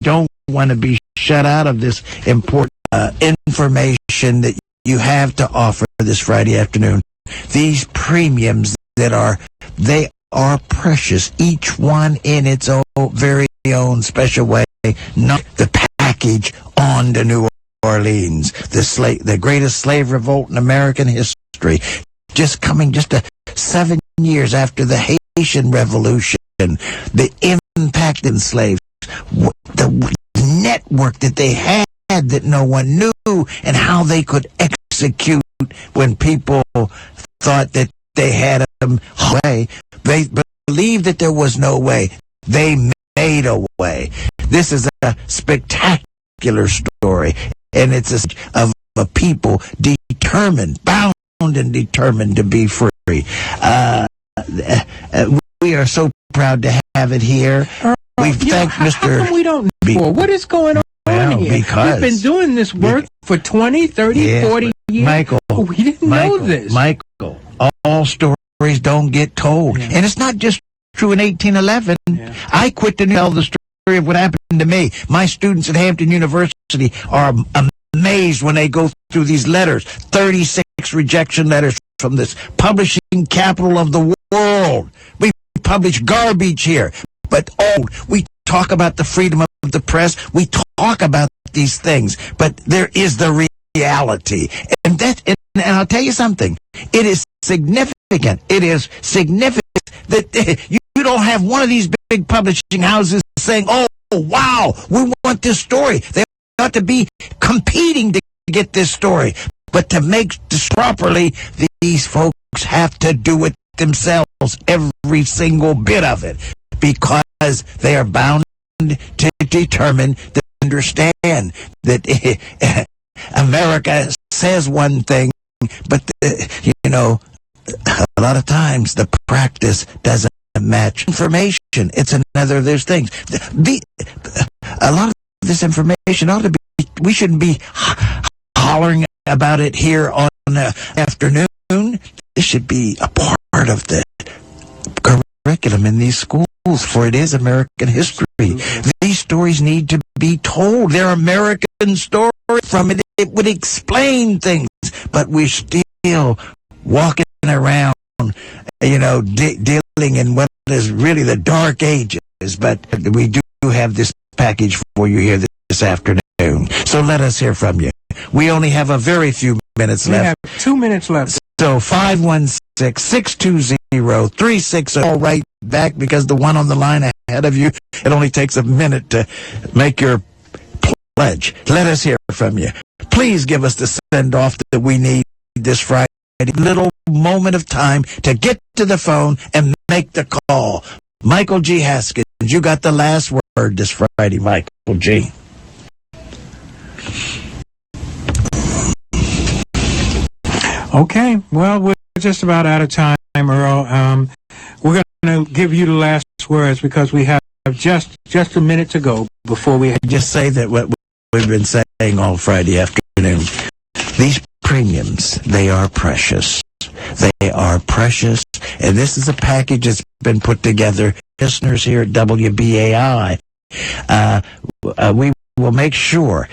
don't want to be shut out of this important information that you have to offer this Friday afternoon. These premiums they are precious, each one in its own very own special way. Not the package on to New Orleans, the greatest slave revolt in American history, just 7 years after the Haitian Revolution, the impact in slaves, the network that they had that no one knew, and how they could execute when people thought that they had them way. They believed that there was no way. They made a way. This is a spectacular story, and it's of a people bound and determined to be free. We are so proud to have it here. We thank Mr. How come we don't know? What is going on here? Because we've been doing this work for 20, 30, 40 years. Michael, we didn't know this. Michael, all stories don't get told. Yeah. And it's not just true in 1811. Yeah. I quit to tell the story of what happened to me. My students at Hampton University are amazed when they go through these letters, 36 rejection letters from this publishing capital of the world. We publish garbage here, but we talk about the freedom of the press. We talk about these things, but there is the reality, and I'll tell you something. It is significant. It is significant that you don't have one of these big publishing houses saying, "Oh, wow, we want this story." They ought to be competing to get this story, but to make this properly, these folks have to do it themselves, every single bit of it, because they are bound to determine, to understand that America says one thing, but a lot of times the practice doesn't match information. It's another of those things. A lot of this information ought to be, we shouldn't be hollering about it here on afternoon. This should be a part of the curriculum in these schools, for it is American history. These stories need to be told. They're American stories. From it, it would explain things, but we're still walking around, dealing in what is really the dark ages. But we do have this package for you here this afternoon. So let us hear from you. We only have a very few minutes left. We have 2 minutes left. So 516-620-3660. All right back, because the one on the line ahead of you, it only takes a minute to make your pledge. Let us hear from you. Please give us the send-off that we need this Friday. Little moment of time to get to the phone and make the call. Michael G. Haskins, you got the last word this Friday, Michael G. Okay, well, we're just about out of time, Earl. We're going to give you the last words because we have just a minute to go before we just say that what we've been saying all Friday afternoon. These premiums, they are precious. They are precious, and this is a package that's been put together. Listeners here at WBAI, we will make sure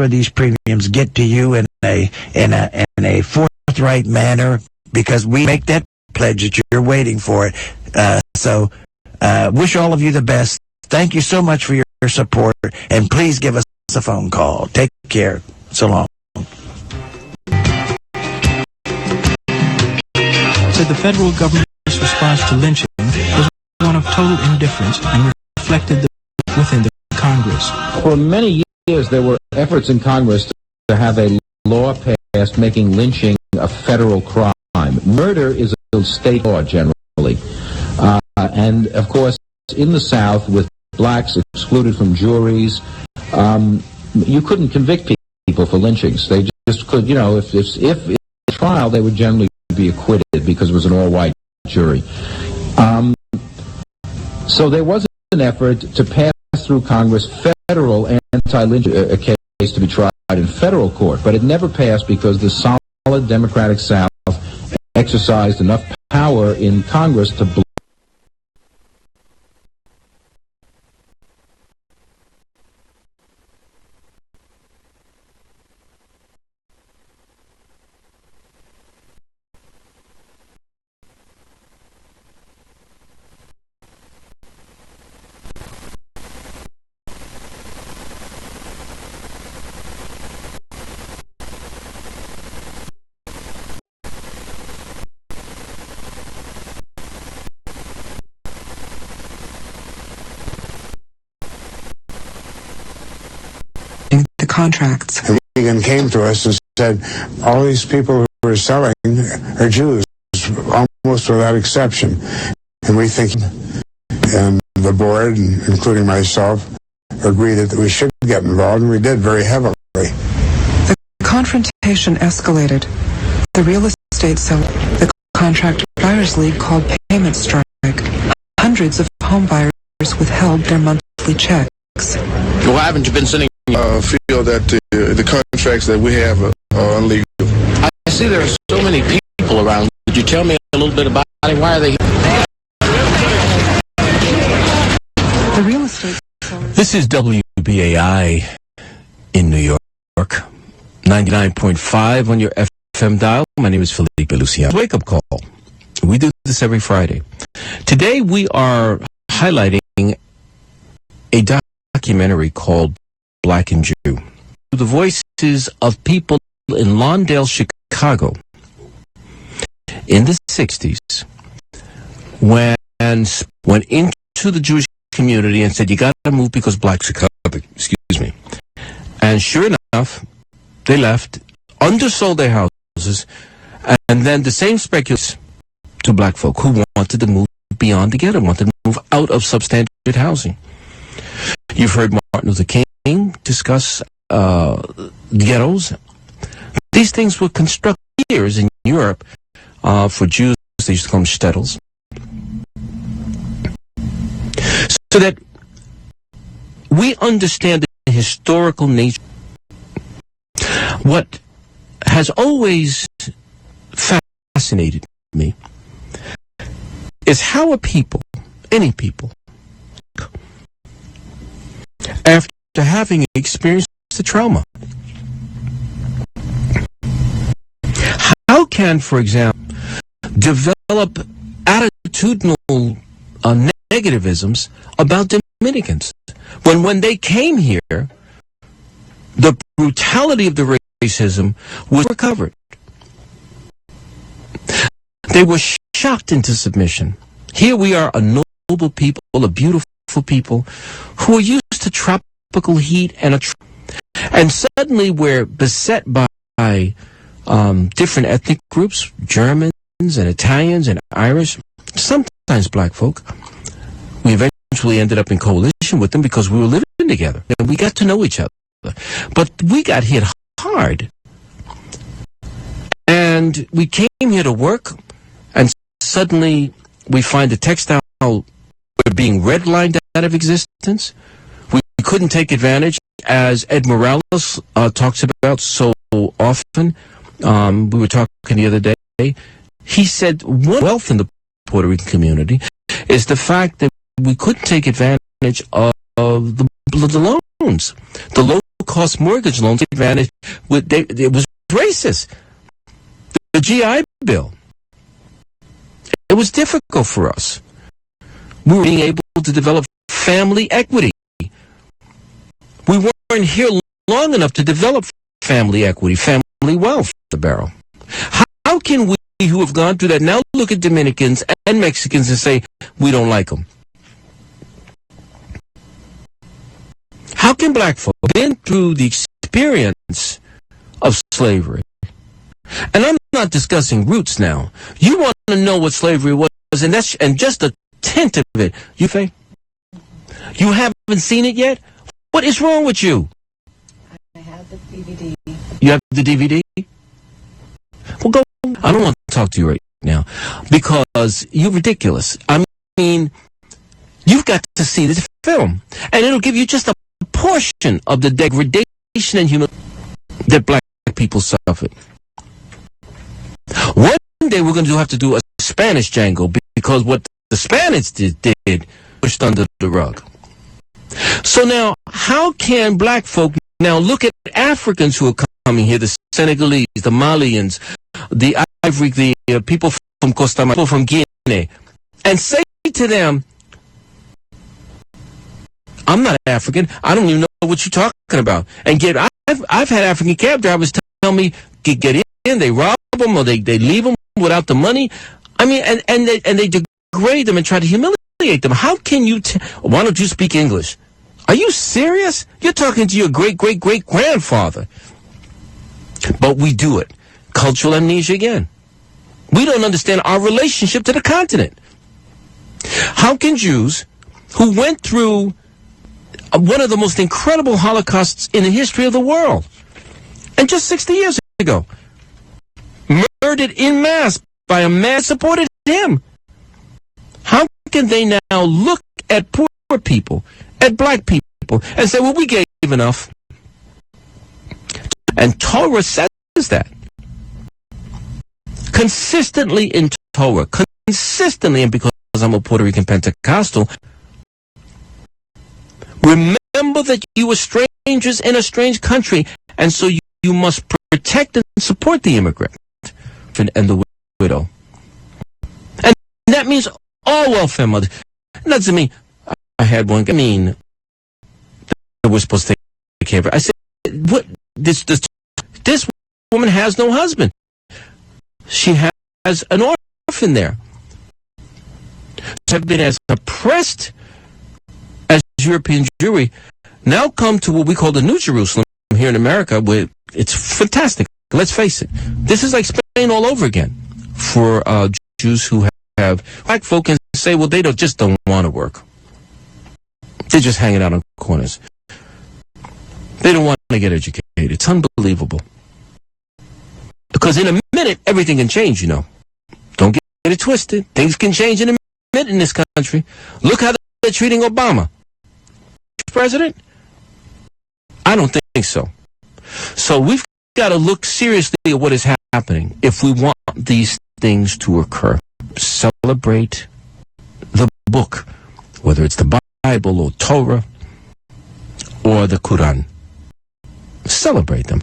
these premiums get to you in a forthright manner, because we make that pledge that you're waiting for it. So wish all of you the best. Thank you so much for your support, and please give us a phone call. Take care. So long. Said the federal government's response to lynching was one of total indifference and reflected within the Congress. For many years, there were efforts in Congress to have a law passed making lynching a federal crime. Murder is a state law generally. And, of course, in the South, with blacks excluded from juries, you couldn't convict people for lynchings. They just could, if in trial, they would generally be acquitted because it was an all-white jury. So there was an effort to pass through Congress federal anti-lynching case to be tried in federal court, but it never passed because the solid Democratic South exercised enough power in Congress to contracts. And Reagan came to us and said, all these people who are selling are Jews, almost without exception. And we think, and the board, including myself, agreed that we should get involved, and we did very heavily. The confrontation escalated. The real estate seller, the Contract Buyers League called payment strike. Hundreds of home buyers withheld their monthly checks. Well, haven't you been sending? Feel that the contracts that we have are illegal. I see there are so many people around. Could you tell me a little bit about it? Why are they here? The real estate seller. This is WBAI in New York, 99.5 on your FM dial. My name is Felipe Luciano. Wake up call. We do this every Friday. Today we are highlighting a documentary called Black and Jew. The voices of people in Lawndale, Chicago in the 60s when went into the Jewish community and said, you got to move because blacks are coming. Excuse me. And sure enough, they left, undersold their houses, and then the same speculators to black folk who wanted to move beyond the ghetto, wanted to move out of substandard housing. You've heard Martin Luther King discuss ghettos. These things were constructed years in Europe for Jews. They used to call them shtetls. So that we understand the historical nature. What has always fascinated me is how a people, any people, after having experienced the trauma, how can, for example, develop attitudinal negativisms about Dominicans when they came here, the brutality of the racism was recovered. They were shocked into submission. Here we are, a noble people, a beautiful people who are used to tropical heat and suddenly we're beset by different ethnic groups, Germans and Italians and Irish, sometimes black folk. We eventually ended up in coalition with them because we were living together and we got to know each other. But we got hit hard. And we came here to work, and suddenly we find the textile being redlined out of existence. We couldn't take advantage, as Ed Morales talks about so often. We were talking the other day. He said one wealth in the Puerto Rican community is the fact that we couldn't take advantage of the loans. The low-cost mortgage loans advantage, it was racist. The GI Bill. It was difficult for us. We were being able to develop family equity. We weren't here long enough to develop family equity, family wealth, the barrel. How can we who have gone through that now look at Dominicans and Mexicans and say, we don't like them? How can black folk been through the experience of slavery? And I'm not discussing roots now. You want to know what slavery was, and just a tint of it. You haven't seen it yet? What is wrong with you? I have the DVD. You have the DVD? Well, go. I don't want to talk to you right now because you're ridiculous. I mean, you've got to see this film, and it'll give you just a portion of the degradation and humiliation that black people suffered. One day we're going to have to do a Spanish Django because what the Spanish did pushed under the rug. So now, how can black folk now look at Africans who are coming here, the Senegalese, the Malians, the Ivory, the people from Costa Rica, people from Guinea, and say to them, I'm not African. I don't even know what you're talking about. And I've had African cab drivers tell me, get in, they rob them or they leave them without the money. I mean, and they degrade them and try to humiliate them. How can you why don't you speak English? Are you serious? You're talking to your great-great-great-grandfather. But we do it. Cultural amnesia again. We don't understand our relationship to the continent. How can Jews who went through one of the most incredible holocausts in the history of the world, and just 60 years ago, murdered in mass by a man who supported him, how can they now look at poor people, at black people, and say, well, we gave enough? And Torah says that. Consistently in Torah, consistently, and because I'm a Puerto Rican Pentecostal, remember that you were strangers in a strange country, and so you must protect and support the immigrant and the widow. And that means all welfare mothers. It doesn't mean I had one. I mean, that we're supposed to take care of her. I said, what? This woman has no husband. She has an orphan there. Have been as oppressed as European Jewry, now come to what we call the New Jerusalem here in America, where it's fantastic. Let's face it. This is like Spain all over again for Jews who have black folk and say, well, they just don't want to work. They're just hanging out on corners. They don't want to get educated. It's unbelievable. Because in a minute, everything can change, you know. Don't get it twisted. Things can change in a minute in this country. Look how they're treating Obama. President? I don't think so. So we've got to look seriously at what is happening if we want these things to occur. Celebrate the book, whether it's the Bible or Torah or the Quran. Celebrate them.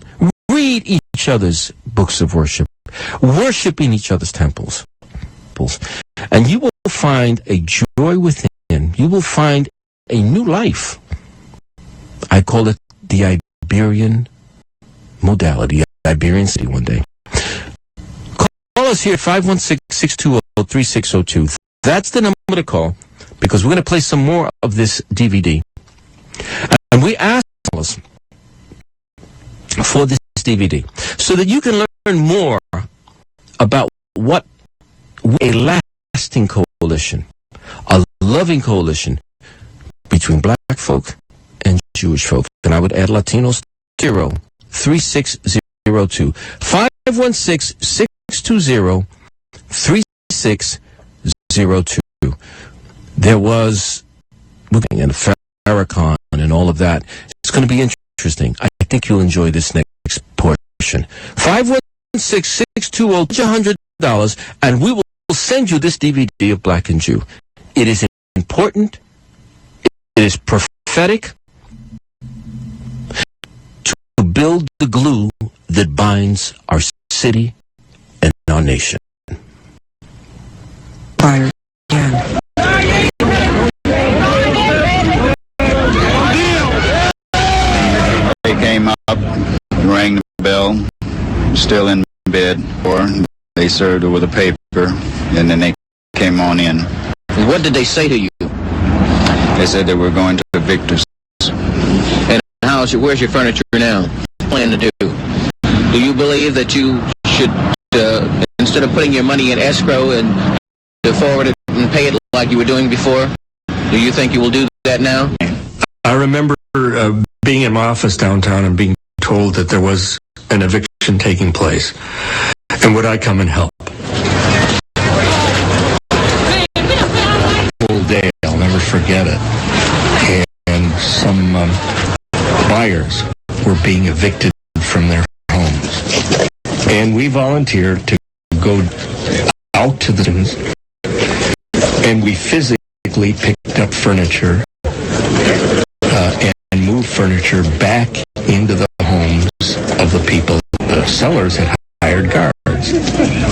Read each other's books of worship. Worship in each other's temples. And you will find a joy within. You will find a new life. I call it the Iberian modality, Iberian city one day. Call us here at 516-620-3602. That's the number to call, because we're going to play some more of this DVD. And we ask us for this DVD so that you can learn more about what a lasting coalition, a loving coalition between black folk and Jewish folk. And I would add Latinos. 3602 516-620-3602. There was and Farrakhan and all of that. It's going to be interesting. I think you'll enjoy this next portion. 516-620 $100, and we will send you this DVD of Black and Jew. It is important. It is prophetic to build the glue that binds our city and our nation. Fire again. They came up, rang the bell, still in bed, or they served her with a paper, and then they came on in. What did they say to you? They said they were going to evict us. And where's your furniture now? What do you plan to do? Do you believe that you should, instead of putting your money in escrow and to forward it and pay it like you were doing before, do you think you will do that now? I remember being in my office downtown and being told that there was an eviction taking place. And would I come and help? Whole day, I'll never forget it. And some buyers were being evicted from their homes. And we volunteered to go out to the and we physically picked up furniture and moved furniture back into the homes of the people. The sellers had hired guards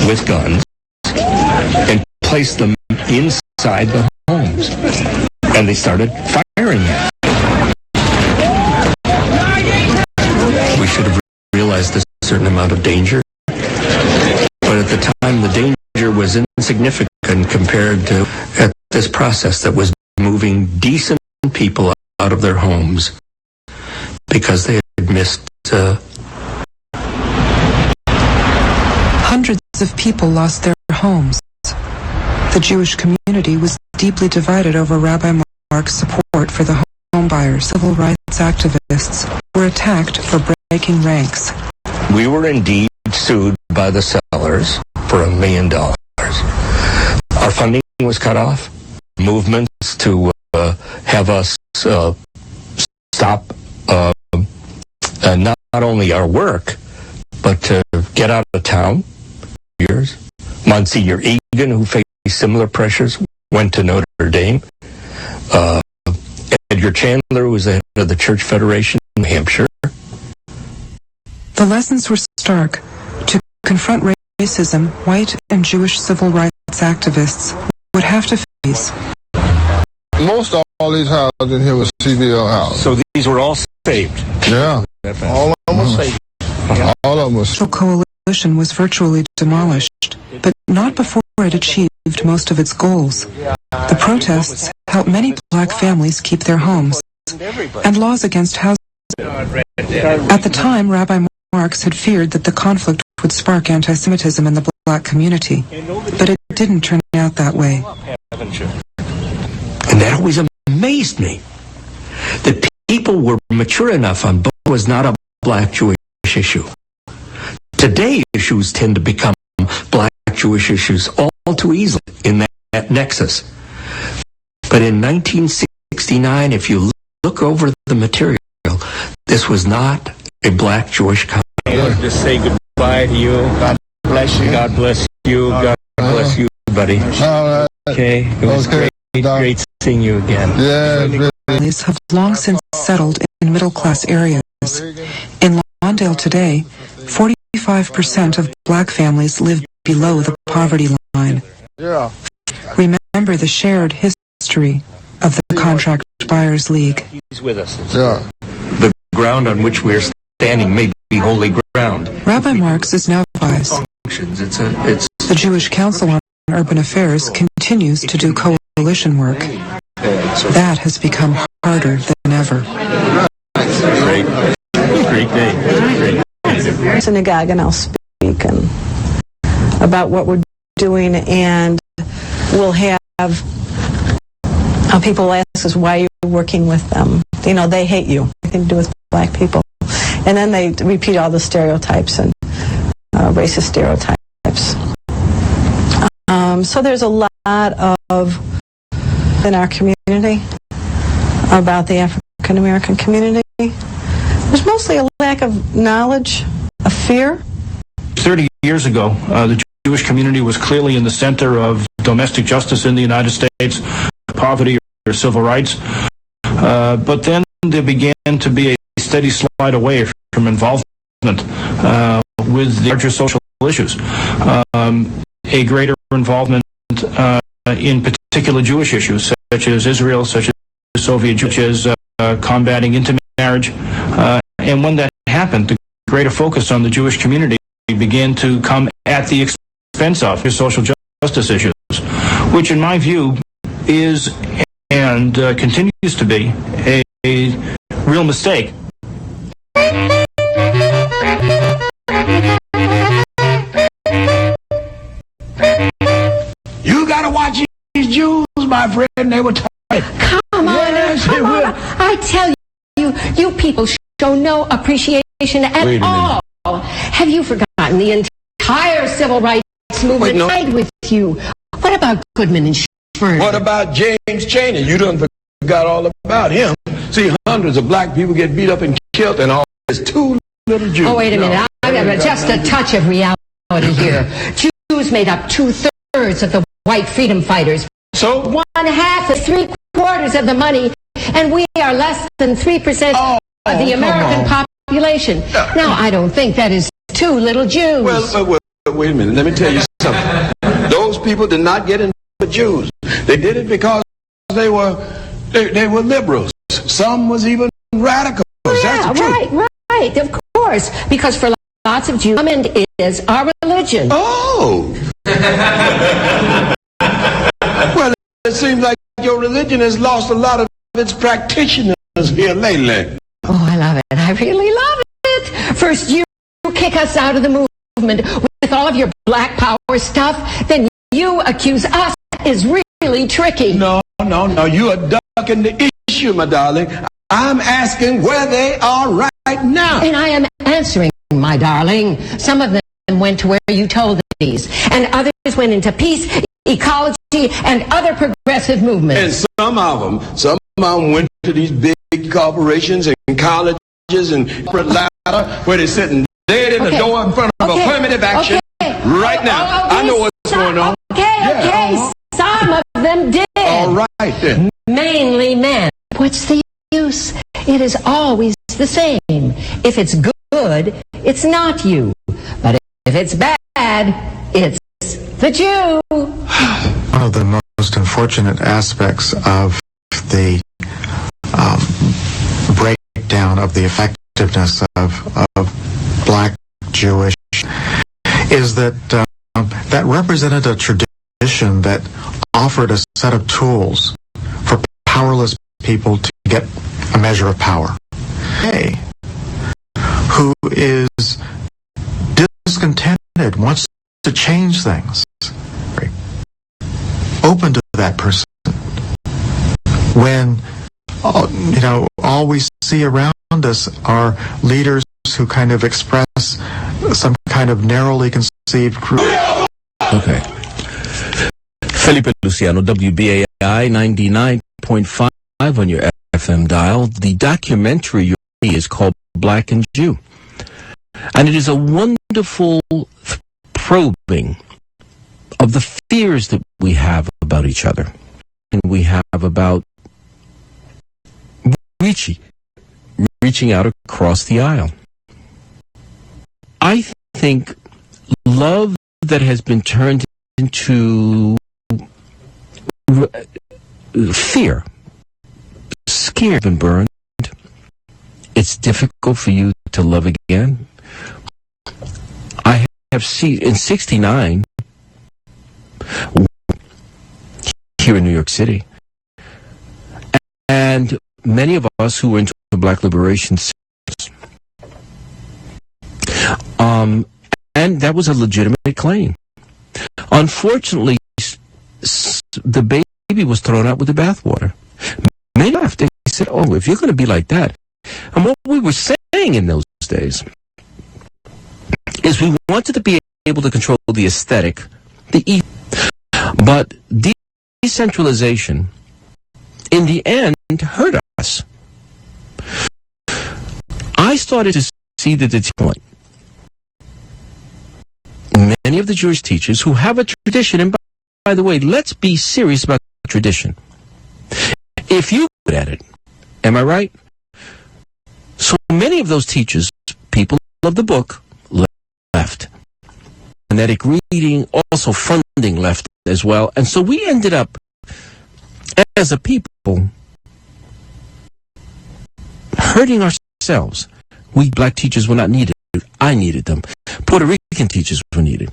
with guns and placed them inside the homes. And they started firing at them. We should have realized a certain amount of danger. But at the time, the danger was insignificant compared to at this process that was moving decent people out of their homes because they had missed. Hundreds of people lost their homes. The Jewish community was deeply divided over Rabbi Mark's support for the home buyers. Civil rights activists were attacked for breaking ranks. We were indeed sued by the sellers for $1 million. Our funding was cut off. Movements to have us stop not only our work, but to get out of town. Years. Monsignor Egan, who faced similar pressures, went to Notre Dame. Edgar Chandler, who was the head of the Church Federation in New Hampshire. The lessons were stark. To confront racism, white and Jewish civil rights activists would have to face. Most all these houses in here was CBO houses. So these were all saved? Yeah. All of them were saved. All of them was. The coalition was virtually demolished, but not before it achieved most of its goals. The protests helped many black families keep their homes, and laws against housing. At the time, Rabbi Marks had feared that the conflict would spark anti-Semitism in the black community, but it didn't turn out that way. And that always amazed me, that people were mature enough on both. It was not a black-Jewish issue. Today, issues tend to become black-Jewish issues all too easily in that nexus. But in 1969, if you look over the material, this was not a black-Jewish conflict. I want to say goodbye to you. God bless you. God bless you. God bless you, buddy. Okay, it was great seeing you again. Yeah. Families have long since settled in middle-class areas. In Lawndale today, 45% of black families live below the poverty line. Yeah. Remember the shared history of the Contract Buyers League. He's with us. Yeah. The ground on which we're standing may be holy ground. Rabbi Marks is now vice. The Jewish Council on Urban Affairs continues to do coalition work. That has become harder than ever. Great day. Synagogue, and I'll speak about what we're doing, and we'll have people ask us why you're working with them. You know, they hate you. Nothing to do with black people. And then they repeat all the stereotypes and racist stereotypes. So there's a lot of in our community about the African American community. There's mostly a lack of knowledge, a fear. 30 years ago, the Jewish community was clearly in the center of domestic justice in the United States, poverty or civil rights. But then there began to be a steady slide away from involvement with the larger social issues. A greater involvement in particular Jewish issues, such as Israel, such as Soviet Jews, combating intermarriage. And when that happened, the greater focus on the Jewish community began to come at the expense of social justice issues, which in my view is and continues to be a real mistake. You gotta watch these Jews, my friend. They were tight. Come on, come on. I tell you, you people show no appreciation at all. Have you forgotten the entire civil rights movement side with you? What about Goodman and Schwerner? What about James Chaney? You done forgot all about him. See, hundreds of black people get beat up and killed, and all there's two little Jews. Oh, wait a minute. Just a touch of reality here. Jews made up 2/3 of the white freedom fighters. So? 1/2 to 3/4 of the money, and we are less than 3% of the American population. Now, I don't think that is too little Jews. Well, wait a minute. Let me tell you something. Those people did not get into the Jews. They did it because they were liberals. Some was even radicals. That's the truth. Right, of course. Because for lots of Jews, government is our religion. Oh. Well, it seems like your religion has lost a lot of its practitioners here lately. Oh, I love it. I really love it. First, you kick us out of the movement with all of your black power stuff. Then you accuse us is really tricky. No. You are ducking the issue, my darling. I'm asking where they are right now. And I am answering, my darling. Some of them went to where you told these, and others went into peace, ecology, and other progressive movements. And some of them went to these big corporations and colleges and corporate ladder where they're sitting dead in the door in front of affirmative action right now. I know what's going on. Okay. Some of them did. All right, then. Mainly men. What's the use? It is always the same. If it's good, it's not you. But if it's bad, it's the Jew. One of the most unfortunate aspects of the breakdown of the effectiveness of black Jewish is that that represented a tradition that offered a set of tools for powerless people to get a measure of power. Who is discontented, wants to change things. Open to that person. When, all we see around us are leaders who kind of express some kind of narrowly conceived group. Okay. Felipe Luciano, WBAI 99.5 on your FM dial. The documentary is called Black and Jew. And it is a wonderful probing of the fears that we have about each other. And we have about reaching out across the aisle. I think love that has been turned into fear, scared and burned, it's difficult for you to love again. I have seen in '69 here in New York City, and many of us who were into black liberation, and that was a legitimate claim. Unfortunately, the baby was thrown out with the bathwater. Many left. They said, "Oh, if you're going to be like that," and what we were saying in those days is we wanted to be able to control the aesthetic, but decentralization, in the end, hurt us. I started to see that at this point, many of the Jewish teachers who have a tradition, and by the way, let's be serious about tradition. If you're good at it, am I right? So many of those teachers, people of the book, left. Phonetic reading, also funding left as well. And so we ended up, as a people, hurting ourselves. We black teachers were not needed. I needed them. Puerto Rican teachers were needed.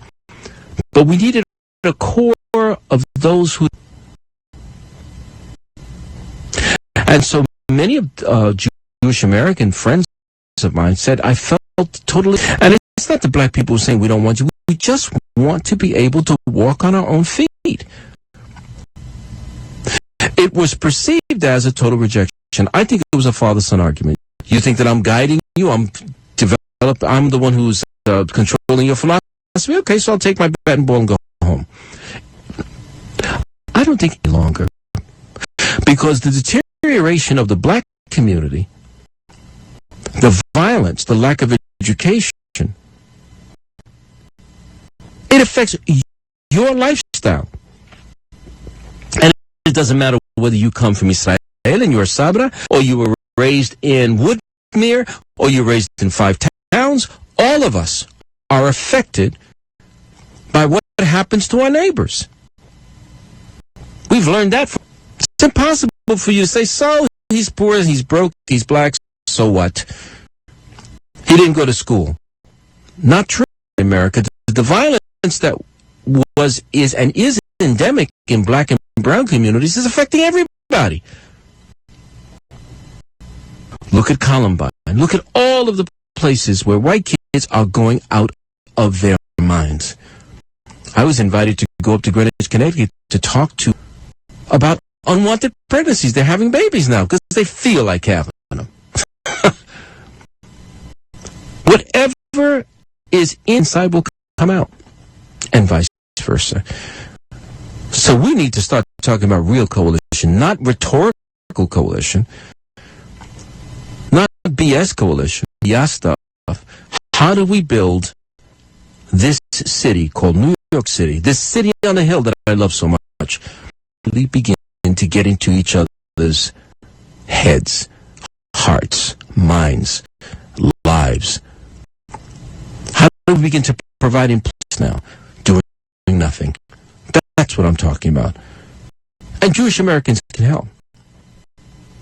But we needed a core of those who... And so many of Jewish American friends of mine said, I felt totally... And it's not the black people who are saying we don't want you. We just want to be able to walk on our own feet. It was perceived as a total rejection. I think it was a father-son argument. You think that I'm guiding you, I'm the one who's controlling your philosophy. Okay, so I'll take my bat and ball and go home. I don't think any longer. Because the deterioration of the black community, the violence, the lack of education, it affects your lifestyle. And it doesn't matter whether you come from Israel and you're a Sabra, or you were raised in Woodmere, or you're raised in 5 towns. All of us are affected by what happens to our neighbors. We've learned that. It's impossible for you to say, so he's poor, he's broke, he's black, so what? He didn't go to school. Not true in America. The violence that is endemic in black and brown communities is affecting everybody. Look at Columbine. Look at all of the places where white kids are going out of their minds. I was invited to go up to Greenwich, Connecticut to talk to about unwanted pregnancies. They're having babies now because they feel like having them. Whatever is inside will come out, and vice versa. So we need to start talking about real coalition, not rhetorical coalition, not BS coalition, BS stuff. How do we build this city called New York City, this city on the hill that I love so much, really begin to get into each other's heads, hearts, minds, lives? How do we begin to provide in place now? Doing nothing. That's what I'm talking about. And Jewish Americans can help.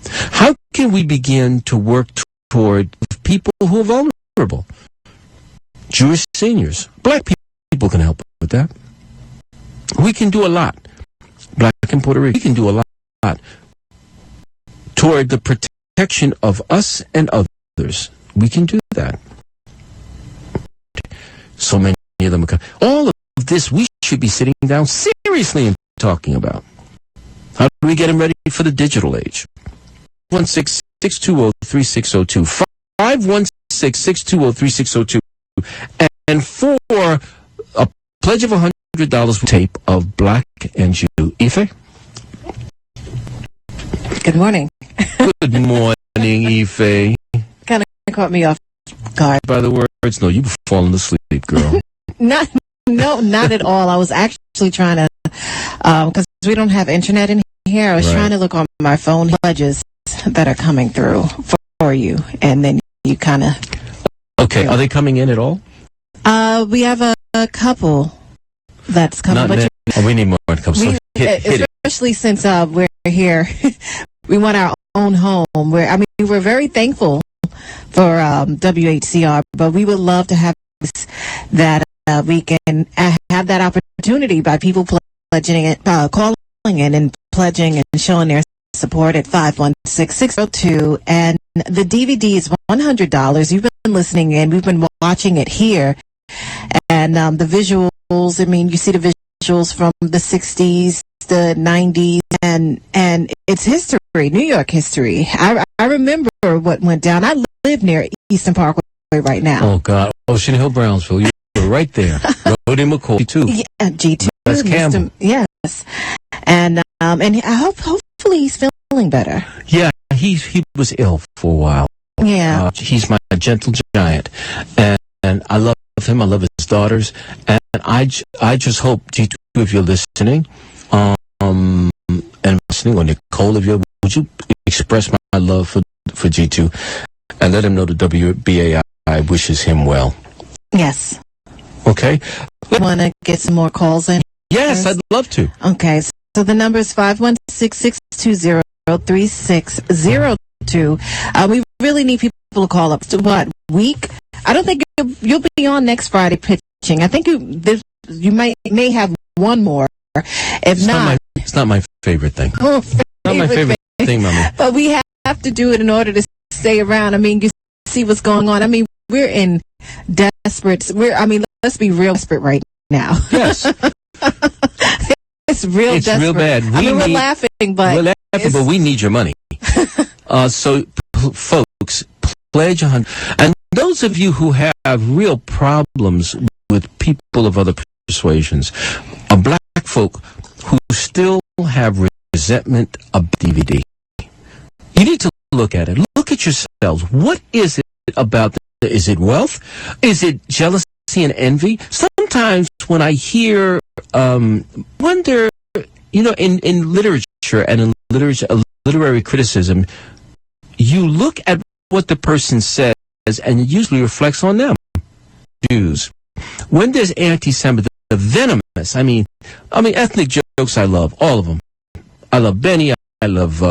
How can we begin to work toward people who are vulnerable? Jewish seniors, black people can help with that. We can do a lot. Black and Puerto Rican, we can do a lot toward the protection of us and others. We can do that. So many of them are all of this we should be sitting down seriously and talking about. How do we get them ready for the digital age? 516-620-3602. 516-620-3602. And for a pledge of $100 tape of Black and Jew. Ife? Good morning. Good morning, Ife. Kind of caught me off guard. By the words, no, you've fallen asleep, girl. Not at all. I was actually trying to, because we don't have internet in here, I was trying to look on my phone pledges that are coming through for you, and then you kind of... Okay, are they coming in at all? We have a couple that's coming. Not but we need more to come. So hit especially it. Since we're here, we want our own home. We're very thankful for WHCR, but we would love to have that we can have that opportunity by people pledging it, calling in and pledging and showing their support at 516-602. And the DVD is $100. You've been listening in. We've been watching it here. And the visuals, you see the visuals from the 60s, the 90s, and it's history, New York history. I remember what went down. I live near Eastern Parkway right now. Oh, God. Ocean Hill, Brownsville. You were right there. Rhodey McCoy, G2. Yeah, G2. That's Campbell. Yes. And hopefully he's feeling better. Yeah, he was ill for a while. Yeah. He's my gentle giant. And I love him. I love his daughters. And I just hope, G2, if you're listening, and listening, or Nicole, if would you express my love for G2 and let him know the WBAI wishes him well? Yes. Okay. Want to get some more calls in? Yes, I'd love to. Okay. So the number is 516-620-3602. We really need people to call up. So what, week? I don't think you'll be on next Friday pitching. I think you may have one more. If not, it's not my favorite thing. Oh, not my favorite thing, Mama. But we have to do it in order to stay around. You see what's going on. We're in desperate. Let's be real desperate right now. Yes. It's real desperate. Real bad. We're laughing, but we need your money. So, folks, pledge $100. And those of you who have real problems with people of other persuasions, black folk who still have resentment of DVD, you need to look at it. Look at yourselves. What is it about? Is it wealth? Is it jealousy and envy? Sometimes when I hear, wonder, in literature and in literary criticism, you look at what the person says and it usually reflects on them. Jews. When there's anti-Semitism, venomous, ethnic jokes I love, all of them. I love Benny, I love,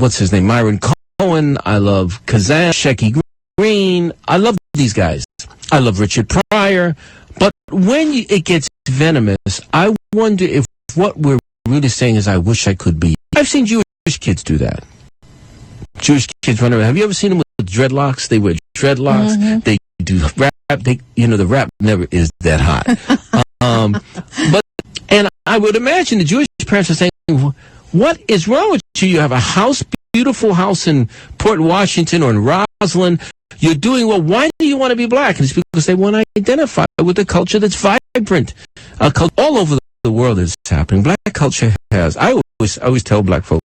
what's his name, Myron Cohen, I love Kazan, Shecky Green, I love these guys. I love Richard Pryor. But when it gets venomous, I wonder if what we're really saying is, I wish I could be. I've seen Jewish kids do that. Jewish kids run around. Have you ever seen them with dreadlocks. They wear dreadlocks. Mm-hmm. They do rap. The rap never is that hot. And I would imagine the Jewish parents are saying, what is wrong with you? You have a house, beautiful house in Port Washington or in Roslyn. You're doing well. Why do you want to be black? And it's because they want to identify with a culture that's vibrant. All over the world is happening. Black culture has. I always tell black folk,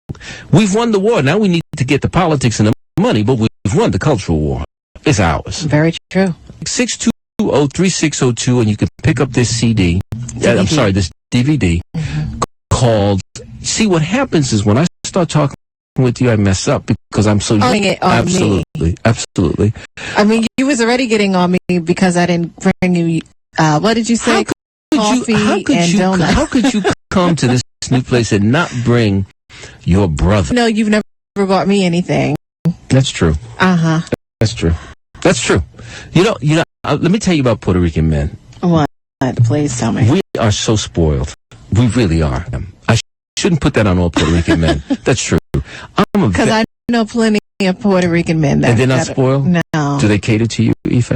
we've won the war. Now we need to get the politics and the money, but we've won the cultural war. It's ours. Very true. 620-3602, and you can pick up this CD. I'm sorry, this DVD called. See, what happens is when I start talking with you, I mess up because I'm so absolutely. I mean, you was already getting on me because I didn't bring you. What did you say? Coffee and donuts. How could you come to this new place and not bring your brother? No, you've never brought me anything. That's true. That's true. That's true. You know. Let me tell you about Puerto Rican men. What? Please tell me. We are so spoiled. We really are. I shouldn't put that on all Puerto Rican men. That's true. Because I know plenty of Puerto Rican men that. And they're not spoiled? No. Do they cater to you, Ife?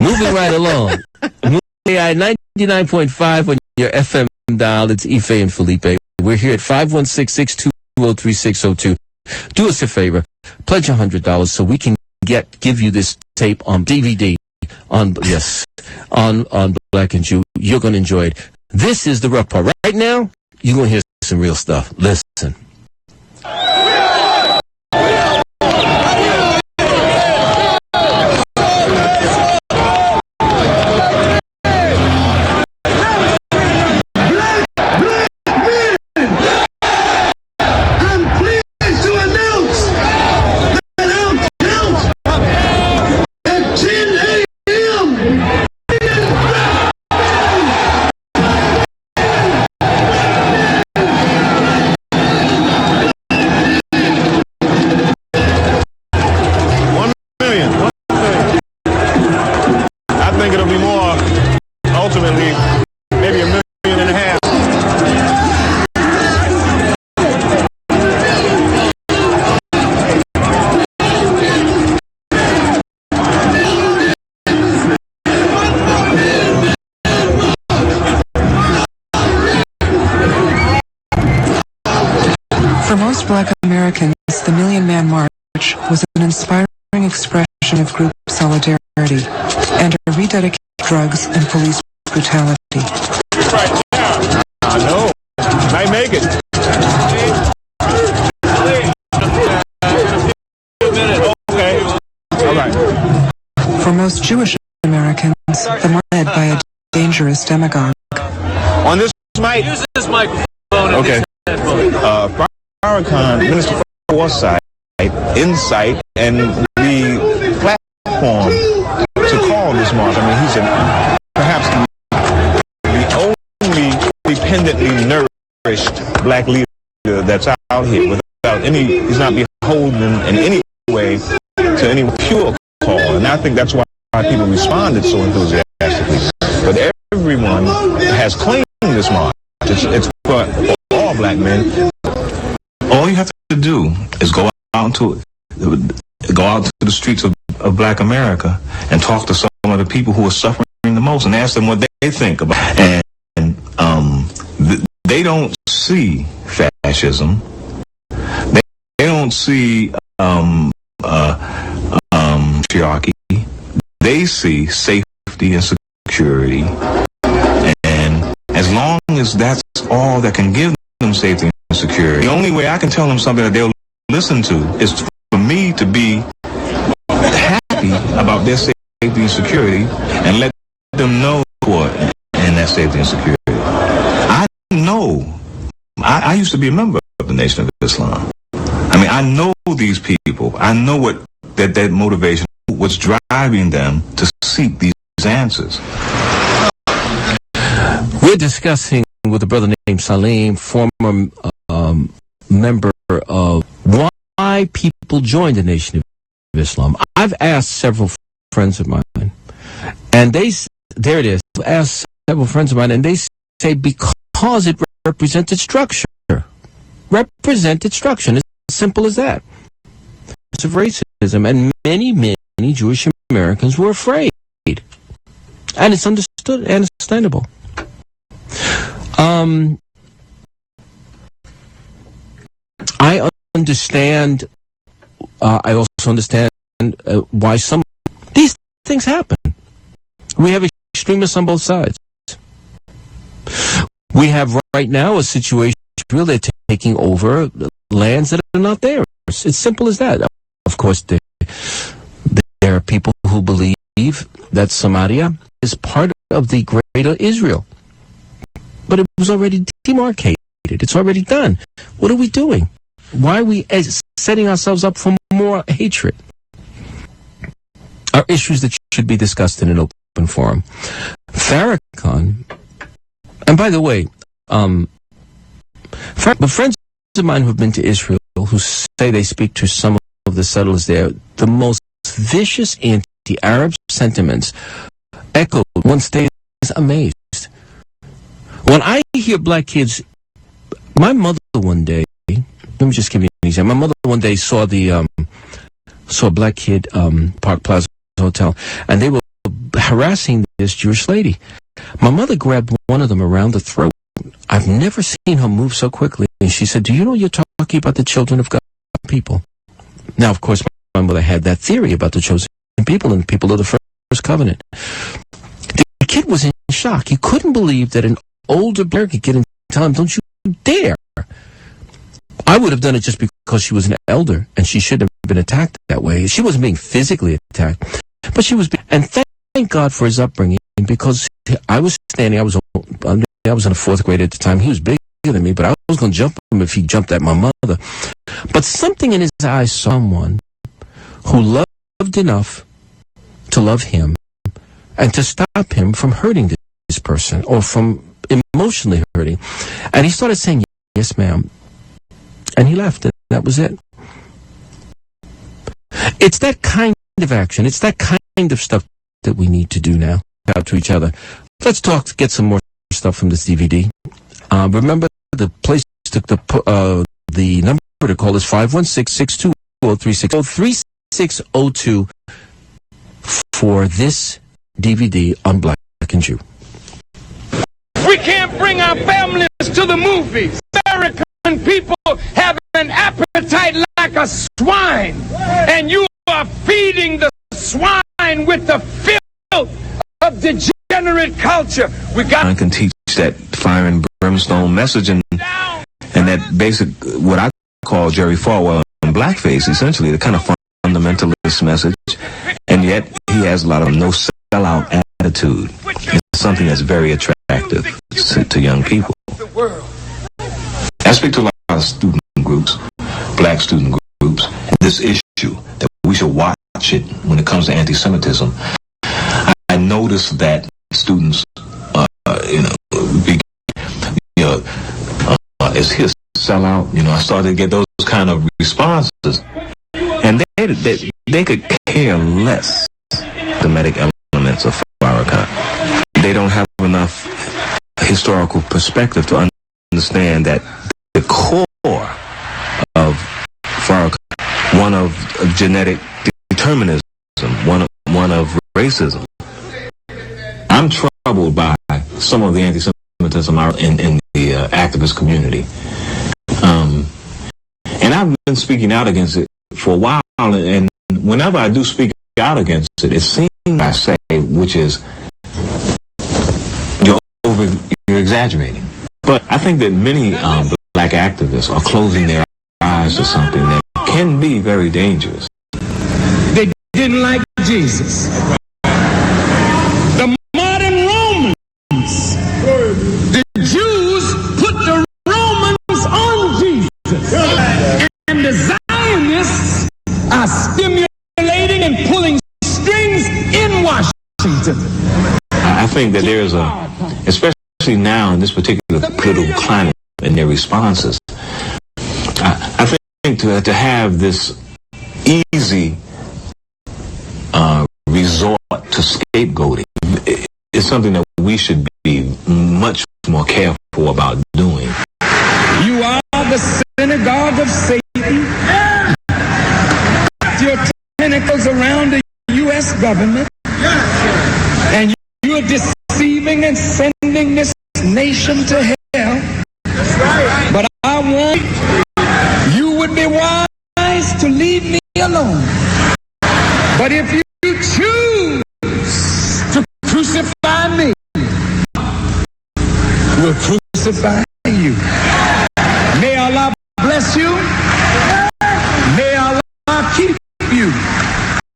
Moving right along. AI 99.5 on your FM dial. It's Ife and Felipe. We're here at 516-620-3602. Do us a favor. Pledge $100 so we can give you this tape on DVD on Black and Jew. You're going to enjoy it. This is the rough part. Right now, you're going to hear some real stuff. Listen. For most Black Americans, the Million Man March was an inspiring expression of group solidarity and a rededication to drugs and police brutality. Right now. I know. Might make it. Okay. All right. For most Jewish Americans, the march led by a dangerous demagogue. On this mic. Use this microphone. Okay. Farrakhan, Minister Foresight, Insight, and the platform to call this march. I mean, he's perhaps the only independently nourished black leader that's out here without he's not beholden in any way to any pure call. And I think that's why people responded so enthusiastically. But everyone has claimed this march. It's for all black men. All you have to do is go out to the streets of Black America and talk to some of the people who are suffering the most and ask them what they think about it. And they don't see fascism. They don't see patriarchy. They see safety and security. And as long as that's all that can give them safety and security, the only way I can tell them something that they'll listen to is for me to be happy about their safety and security and let them know what in that safety and security. I know. I used to be a member of the Nation of Islam. I mean, I know these people. I know what that motivation, what's driving them to seek these answers. We're discussing with a brother named Salim, former member of why people join the Nation of Islam. I've asked several friends of mine, and there it is. I've asked several friends of mine, and they say because it represented structure. Represented structure. It's as simple as that. of racism, and many Jewish Americans were afraid. And it's understood and understandable. I understand, I also understand why some these things happen. We have extremists on both sides. We have right now a situation where they're taking over lands that are not theirs. It's simple as that. Of course, there are people who believe that Samaria is part of the greater Israel. But it was already demarcated. It's already done. What are we doing? Why are we setting ourselves up for more hatred? Are issues that should be discussed in an open forum. Farrakhan, and by the way, friends of mine who have been to Israel, who say they speak to some of the settlers there, the most vicious anti-Arab sentiments echoed. One stays amazed. When I hear black kids, my mother one day, let me just give you an example. My mother one day saw a black kid, Park Plaza Hotel, and they were harassing this Jewish lady. My mother grabbed one of them around the throat. I've never seen her move so quickly. And she said, "Do you know you're talking about the children of God people?" Now, of course, my mother had that theory about the chosen people and the people of the first covenant. The kid was in shock. He couldn't believe that an older black could get in and tell him, "Don't you dare." I would have done it just because she was an elder and she shouldn't have been attacked that way. She wasn't being physically attacked, but she was and thank God for his upbringing, because I was standing, I was in the fourth grade at the time. He was bigger than me, but I was going to jump him if he jumped at my mother. But something in his eyes, someone who loved enough to love him and to stop him from hurting this person or from emotionally hurting. And he started saying, "Yes, ma'am." And he left, and that was it. It's that kind of action. It's that kind of stuff that we need to do now, out to each other. Let's get some more stuff from this DVD. Remember, the place took the number to call is 516-620-3602 for this DVD on Black and Jew. We can't bring our families to the movies. American people have an appetite like a swine, and you are feeding the swine with the filth of degenerate culture. I can teach that fire and brimstone message and that basic, what I call Jerry Falwell and blackface, essentially the kind of fundamentalist message, and yet he has a lot of no sellout attitude. It's something that's very attractive to young people. I speak to a lot of student groups, black student groups, this issue that we should watch it when it comes to anti-Semitism. I noticed that students, is his sellout? I started to get those kind of responses, and they could care less Semitic elements of Farrakhan. They don't have enough historical perspective to understand that the core of Farrakhan, one of genetic determinism, one of racism. I'm troubled by some of the anti-Semitism in the activist community. And I've been speaking out against it for a while, and whenever I do speak out against it, it seems I say, which is, you're exaggerating. But I think that many black activists are closing their eyes to something that can be very dangerous. They didn't like Jesus. The modern Romans, the Jews put the Romans on Jesus. And the Zionists are stimulating and pulling strings in Washington. I think that there is especially now in this particular political climate and their responses, I think to have this easy resort to scapegoating is something that we should be much more careful about doing. You are the synagogue of Satan. government, and you are deceiving and sending this nation to hell. But I want you would be wise to leave me alone. But if you choose to crucify me, we'll crucify you. May Allah bless you. May Allah keep you.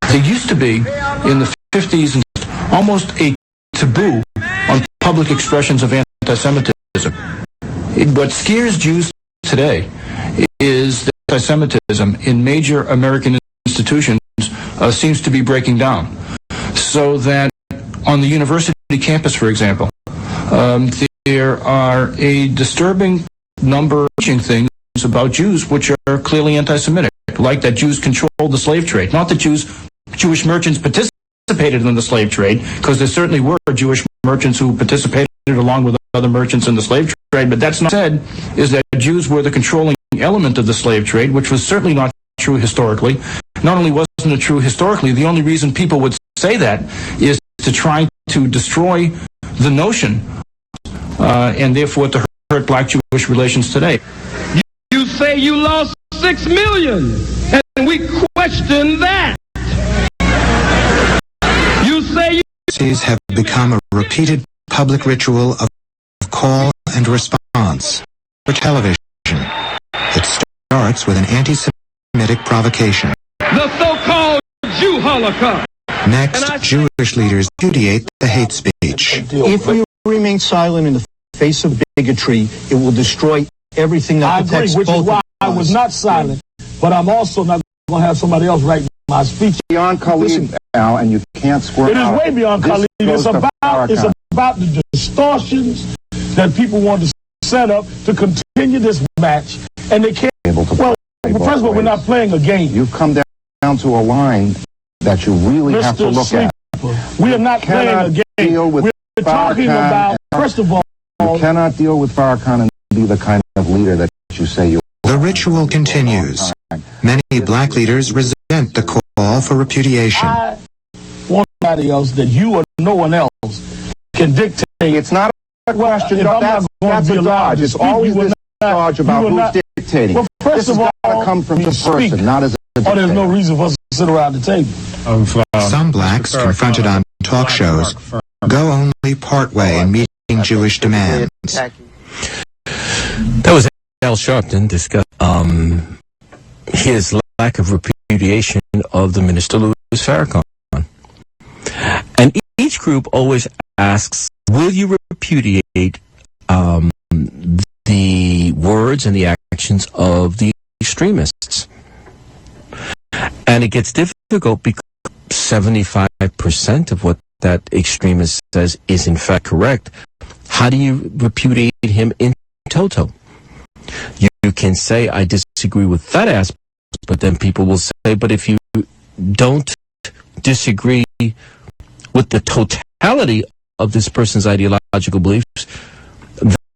There used to be, in the 50s, almost a taboo on public expressions of anti-Semitism. What scares Jews today is that anti-Semitism in major American institutions seems to be breaking down. So that on the university campus, for example, there are a disturbing number of teaching things about Jews which are clearly anti-Semitic, like that Jews controlled the slave trade. Not that Jewish merchants participated in the slave trade, because there certainly were Jewish merchants who participated along with other merchants in the slave trade, but that's not said is that Jews were the controlling element of the slave trade, which was certainly not true historically. Not only wasn't it true historically, the only reason people would say that is to try to destroy the notion and therefore to hurt black-Jewish relations today. You say you lost 6 million, and we question that. You say you have become a repeated public ritual of call and response for television. It starts with an anti-Semitic provocation. the so-called Jew Holocaust. Next, Jewish leaders repudiate the hate speech. If we remain silent in the face of bigotry, it will destroy everything that protects both of us. Which is why I was not silent, but I'm also not going to have somebody else write my speech. Beyond Khalid, Al, and you can't squirm It is out. way beyond Khalid. It's about the distortions that people want to set up to continue this match, and they can't. Well, first of all, we're not playing a game. You've come down to a line that you really have to look at. We are not playing a game. We're talking about, first of all, you cannot deal with Farrakhan and be the kind of leader that you say you are. The ritual continues. Many black leaders resent the call for repudiation. I want somebody else that you or no one else can dictate. It's not a question. That's a dodge. It's always this dodge about who's dictating. Well, first of all, got to come from the person, not as a dictator. Or there's no reason for us to sit around the table. Some blacks confronted on talk shows go only partway in meeting Jewish demands. That was Al Sharpton discussing his lack of repudiation of the minister Louis Farrakhan. And each group always asks, will you repudiate the words and the actions of the extremists? And it gets difficult because 75% of what that extremist says is in fact correct. How do you repudiate him in toto? You can say, I disagree with that aspect, but then people will say, but if you don't disagree with the totality of this person's ideological beliefs,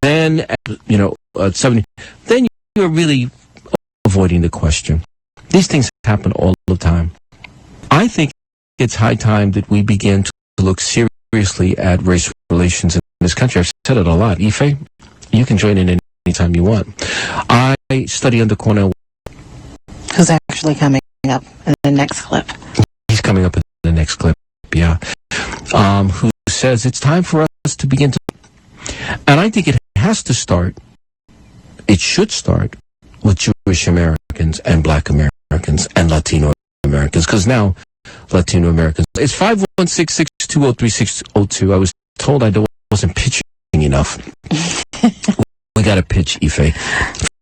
then, 70, then you're really avoiding the question. These things happen all the time. I think it's high time that we begin to look seriously at race relations in this country. I've said it a lot. Ife, you can join in anytime you want. I study under Cornell. Who's actually coming up in the next clip? He's coming up in the next clip, yeah. Who says it's time for us to begin to... And I think it has to start, it should start with Jewish Americans and Black Americans and Latino Americans, because now Latino Americans... It's 516-620-3602. I was told I wasn't pitching enough. We got to pitch, Ife.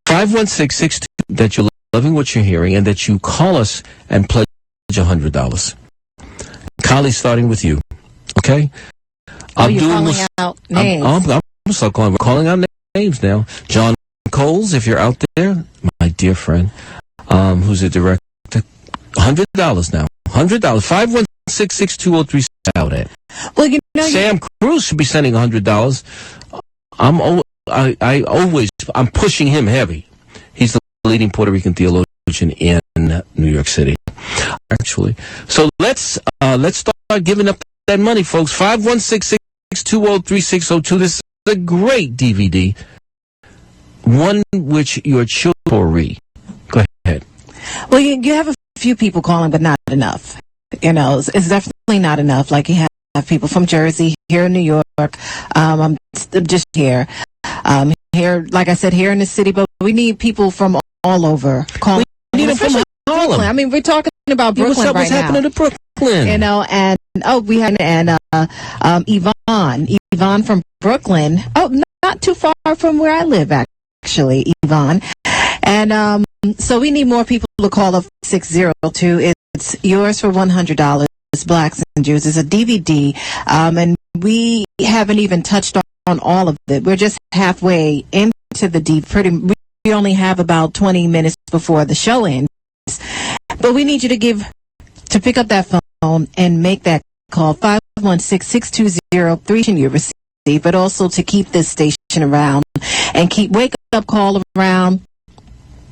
516-620, that you're loving what you're hearing and that you call us and pledge $100. Kali, starting with you, okay? You're calling out names. I'm calling out names now. John Coles, if you're out there, my dear friend, who's a director, $100 now. $100. 516-620-3602 out at. Well, Sam Cruz should be sending $100. I'm pushing him heavy. He's the leading Puerto Rican theologian in New York City. actually. So let's start giving up that money, folks. 516-620-3602. This is a great DVD, one which your children. Go ahead. Well, you have a few people calling, but not enough. You know, it's definitely not enough. Like you have people from Jersey, here in New York. I'm just here. Here, like I said, here in the city, but we need people from all over calling. We need them from Harlem. I mean, we're talking about Brooklyn right now. What's happening to Brooklyn? You know, we had Yvonne from Brooklyn. Oh, not too far from where I live, actually, Yvonne. And so we need more people to call up 602. It's yours for $100. Blacks and Jews. It's a DVD, and we haven't even touched on all of it. We're just halfway into the DVD. We only have about 20 minutes before the show ends. But we need you to pick up that phone and make that call, 516-620-3 you receive, but also to keep this station around and keep Wake Up Call around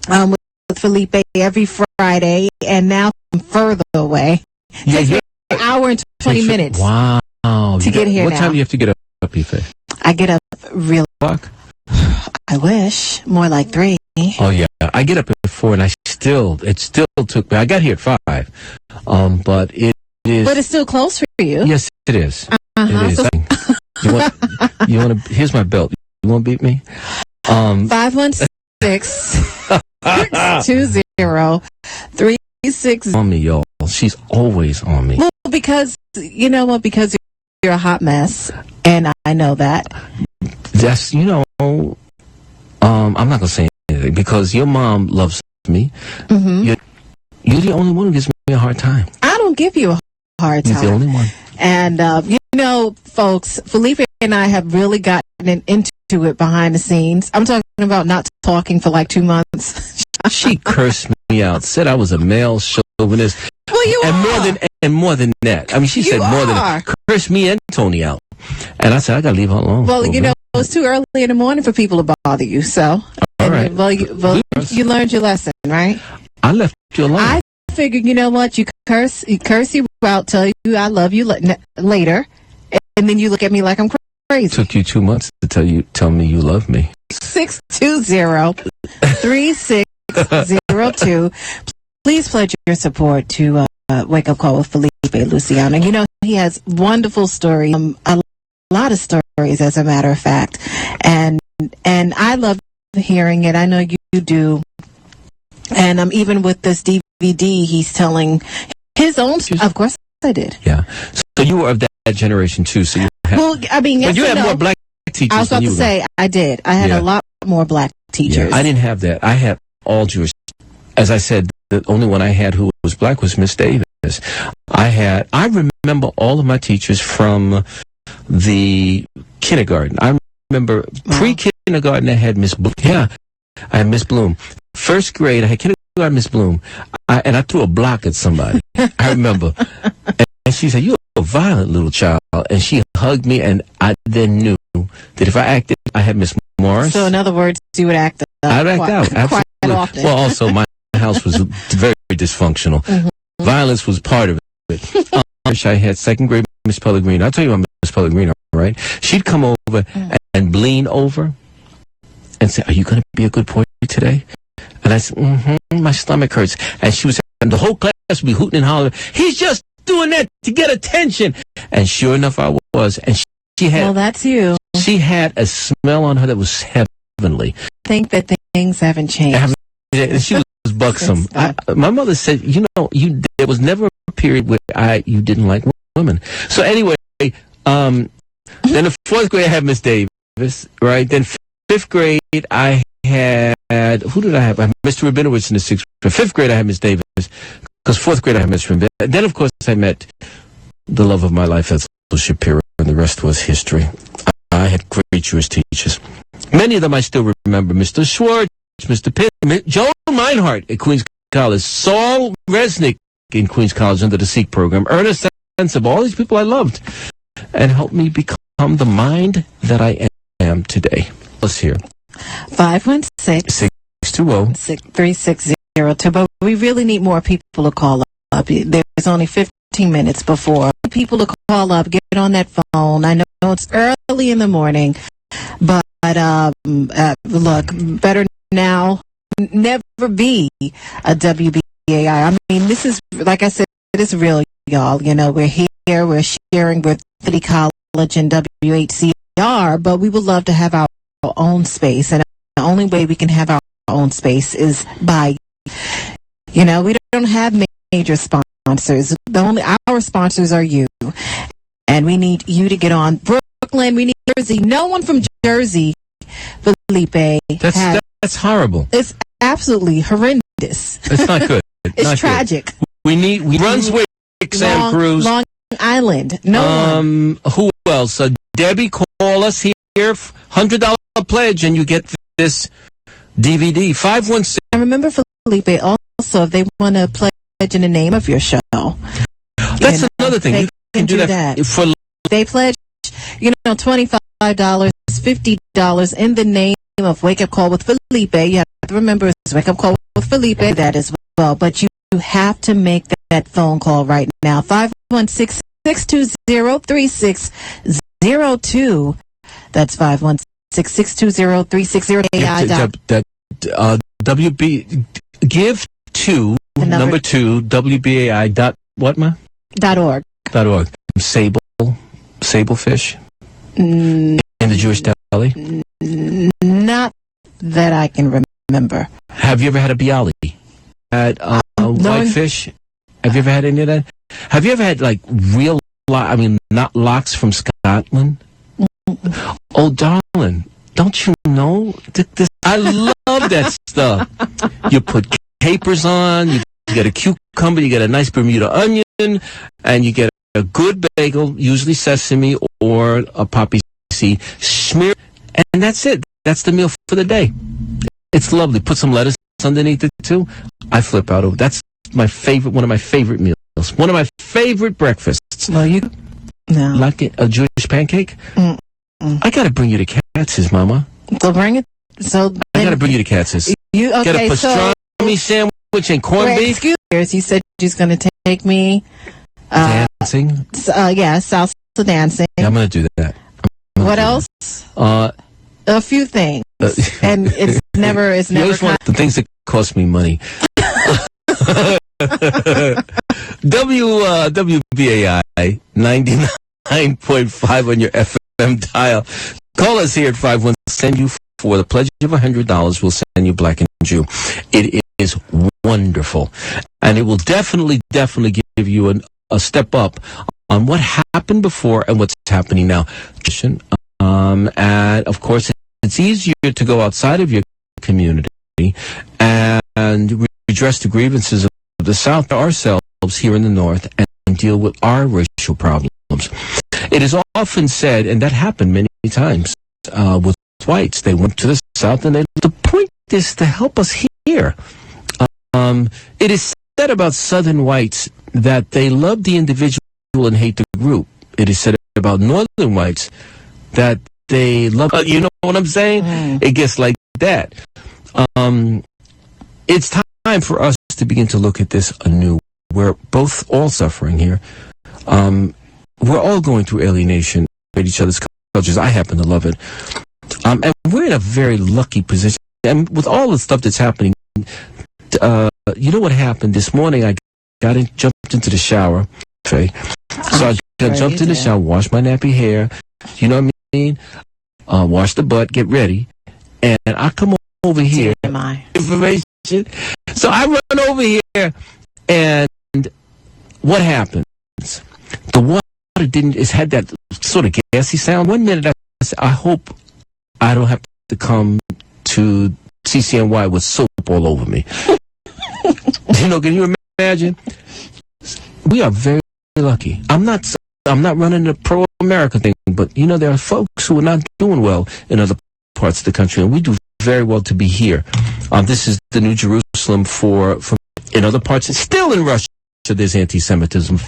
with Felipe every Friday, and now further away. Yeah, an hour and 20 minutes. Wow. To get here What now. time do you have to get up, Ife? I get up real o'clock. I wish. More like 3. Oh, yeah. I get up at 4, and it still took me. I got here at 5. But it is. But it's still close for you. Yes, it is. It is. So, you want to, here's my belt. You want to beat me? 516-620-36. On me, y'all. She's always on me. Well, because, you know what? Because you're a hot mess, and I know that. That's, I'm not going to say anything, because your mom loves me. Mm-hmm. You're the only one who gives me a hard time. I don't give you a hard time. You're the only one. And, folks, Felipe and I have really gotten into it behind the scenes. I'm talking about not talking for like 2 months. She cursed me out, said I was a male chauvinist. Well, you and are. More than that. I mean, she said more than that. Cursed me and Tony out. And I said, I got to leave her alone. Well, it's too early in the morning for people to bother you, so. All right. You learned your lesson, right? I left you alone. I figured, you know what, you curse you out, tell you I love you later, and then you look at me like I'm crazy. It took you 2 months to tell me you love me. 620-3602. Please pledge your support to Wake Up Call with Felipe Luciano. You know, he has wonderful stories, a lot of stories, as a matter of fact, and I love hearing it. I know you do. And even with this DVD, he's telling his own story. Of course I did. Yeah. So you were of that generation too. So you had, well, I mean, yes, but you had more black teachers. I was about to say, I did. I had a lot more black teachers. Yeah, I didn't have that. I had all Jewish. As I said, the only one I had who was black was Miss Davis. I remember all of my teachers from the kindergarten. I remember pre-kindergarten I had Miss Bloom. Yeah, I had Miss Bloom. First grade I had kindergarten Miss Bloom. And I threw a block at somebody. I remember. And she said, "You're a violent little child." And she hugged me, and I then knew that if I acted, I had Miss Morris. So in other words, you would act out. I'd act out, absolutely. Quite often. Well, also my house was very dysfunctional. Mm-hmm. Violence was part of it. I had second grade Miss Pellegrino. I'll tell you about Miss Pellegrino, right? She'd come over and lean over and say, "Are you going to be a good boy today?" And I said, my stomach hurts. And she was, and the whole class would be hooting and hollering, "He's just doing that to get attention." And sure enough, I was. And she had. Well, that's you. She had a smell on her that was heavenly. I think that things haven't changed. She was buxom. My mother said, there was never a period where you didn't like women. So anyway, then the 4th grade I had Miss Davis, right? Then 5th grade I had, who did I have? I had Mr. Rabinowitz in the 6th grade. 5th grade I had Miss Davis, because 4th grade I had Mr. Rabinowitz. Then of course I met the love of my life, Ethel Shapiro, and the rest was history. I had great Jewish teachers. Many of them I still remember. Mr. Schwartz, Mr. Pitt, Joan Meinhardt at Queens College, Saul Resnick in Queens College under the Sikh program, Ernest Sensible, all these people I loved, and helped me become the mind that I am today. Let's hear. 516-620-3602. But we really need more people to call There's only 15 minutes before. People to call up, get on that phone. I know it's early in the morning, but look, better now, never be a WBAI. I mean, this is, like I said, it is real, y'all. You know, we're here, we're sharing with City College and WHCR, but we would love to have our own space, and the only way we can have our own space is by, you know, we don't have major sponsors. Our sponsors are you, and we need you to get on. Brooklyn, we need Jersey. No one from Jersey, Felipe. That's horrible. It's absolutely horrendous. It's not good. It's not tragic. Good. We need Brunswick, Santa Cruz, Long Island. No one. Who else? Debbie, call us here. $100 pledge, and you get this DVD. 516. I remember, Felipe, also, if they want to pledge in the name of your show. That's another thing. You can do that. They pledge, $25, $50 in the name of Wake Up Call with Felipe. You have to remember, it's Wake Up Call with Felipe, that as well. But you have to make that phone call right now. 516-620-3602. That's 516-620-3602. WB, give to number 2, WBAI dot what, ma? .org. .org. Sablefish in the Jewish deli? Not that I can remember. Have you ever had a bialy? Had whitefish? Have you ever had any of that? Have you ever had like real, not lox from Scotland? Oh, darling, don't you know? I love that stuff. You put capers on, you get a cucumber, you get a nice Bermuda onion, and you get a good bagel, usually sesame or a poppy seed, smear, and that's it. That's the meal for the day. It's lovely. Put some lettuce underneath it, too. I flip out over. That's my favorite, one of my favorite meals. One of my favorite breakfasts. Well, no. Like a Jewish pancake? I gotta bring you to Katz's, Mama. So bring it. I gotta bring you to Katz's. Get a pastrami sandwich and corned beef. Excuse me. You said she's gonna take me dancing. Salsa dancing. Yeah, I'm gonna do that. What else? A few things, and it's never. It's never. The things that cost me money. WBAI 99.5 on your FM dial. Call us here at 516. Send you for the pledge of $100. We'll send you Black and Jew. It is wonderful, and it will definitely give you a step up on what happened before and what's happening now. And of course, it's easier to go outside of your community and redress the grievances of the South ourselves here in the North and deal with our racial problems. It is often said, and that happened many times with whites. They went to the South, and the point is to help us here. It is said about Southern whites that they love the individual and hate the group. It is said about Northern whites that they love, you know what I'm saying? It gets like that. It's time for us to begin to look at this anew. We're both all suffering here. We're all going through alienation with each other's cultures. I happen to love it. And we're in a very lucky position. And with all the stuff that's happening, you know what happened this morning? I jumped into the shower. Okay. So I jumped in the shower, washed my nappy hair. You know what I mean? Wash the butt, get ready. And I come over here. Information. So I run over here, and what happens? The water it's had that sort of gassy sound. 1 minute I said, I hope I don't have to come to CCNY with soap all over me. Can you imagine? We are very lucky. I'm not running the pro-America thing, but there are folks who are not doing well in other parts of the country, and we do very well to be here. This is the New Jerusalem for in other parts. Still in Russia, there's anti-Semitism,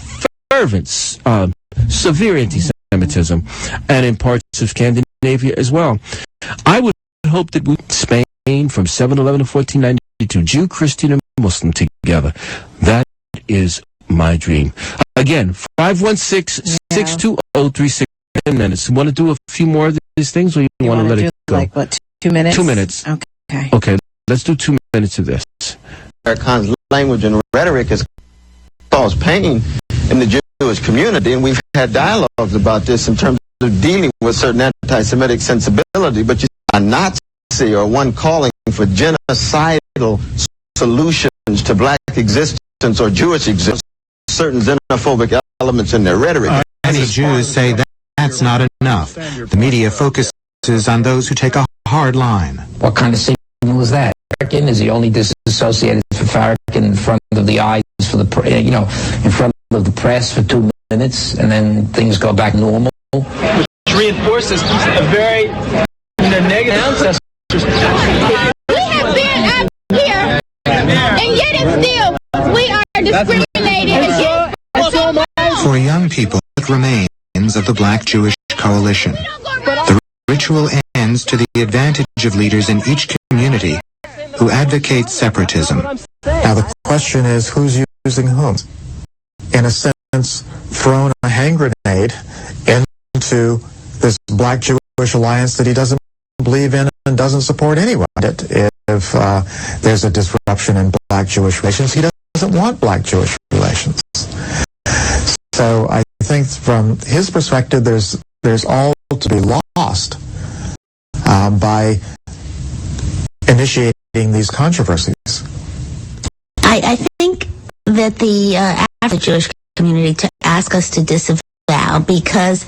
fervent, severe anti-Semitism, and in parts of Scandinavia as well. I would hope that Spain from 711 to 1492, Jew, Christian, and Muslim together. That is my dream. Again, 516-620-3610 minutes. Want to do a few more of these things, or you want to let it go? Like what, 2 minutes? 2 minutes. Okay. Okay, let's do 2 minutes of this. Americans' language and rhetoric has caused pain in the Jewish community, and we've had dialogues about this in terms of dealing with certain anti-Semitic sensibility, but you see a Nazi or one calling for genocidal solutions to black existence or Jewish existence, certain xenophobic elements in their rhetoric. Many Jews say that's not enough. The media focuses on those who take a hard line. What kind of signal is that? Is he only disassociated for Farrakhan in front of the eyes for the, in front of the press for 2 minutes, and then things go back normal? Which reinforces a very negative ancestors. We have been up here, and yet and still we are discriminated against. For young people, it remains of the Black Jewish Coalition. The ritual ends to the advantage of leaders in each community who advocate separatism. Now the question is, who's using whom? In a sense, thrown a hand grenade into this Black Jewish alliance that he doesn't believe in and doesn't support anyway. If there's a disruption in Black Jewish relations, he doesn't want Black Jewish relations. So I think from his perspective, there's all to be lost by initiating these controversies. I think that the Afro-Jewish community to ask us to disavow because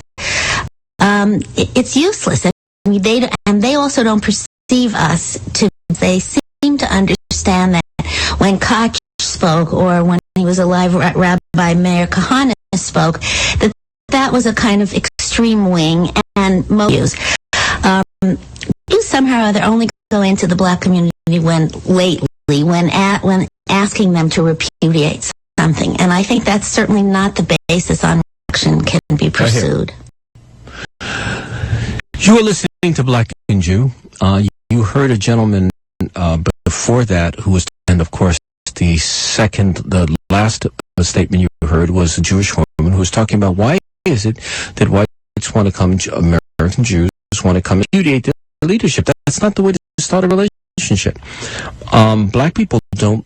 it's useless. I mean, they also don't perceive us to. They seem to understand that when Koch spoke, or when he was alive, Rabbi Meir Kahane spoke, that was a kind of extreme wing, and most Jews somehow or other only go into the black community when asking them to repudiate something, and I think that's certainly not the basis on which action can be pursued. You are listening to Black and Jew. You heard a gentleman before that who was, and of course, the last statement you heard was a Jewish woman who was talking about why is it that whites want to come, American Jews want to come and repudiate their leadership. That's not the way to start a relationship. Black people don't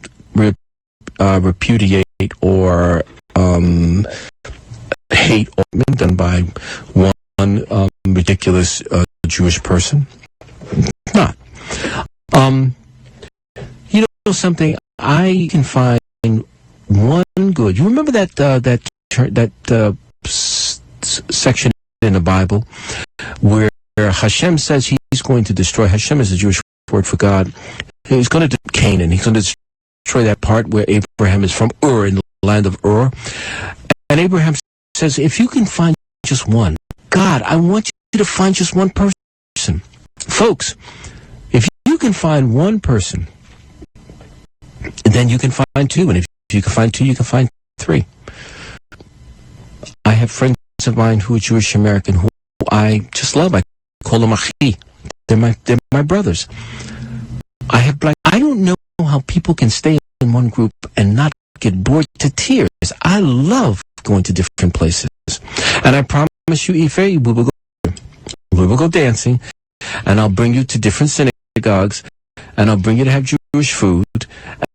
repudiate or hate or done by one ridiculous Jewish person. Not. You know something? I can find one good. You remember that section in the Bible where Hashem says he's going to destroy. Hashem is the Jewish word for God. He's going to do Canaan. He's going to destroy that part where Abraham is from, Ur, in the land of Ur. And Abraham says, if you can find just one, God, I want you to find just one person. Folks, if you can find one person, then you can find two. And if you can find two, you can find three. I have friends of mine who are Jewish American who I just love. I call them achi. They're my brothers. I don't know how people can stay in one group and not get bored to tears. I love going to different places. And I promise you, Ife, we will go dancing, and I'll bring you to different synagogues, and I'll bring you to have Jewish food,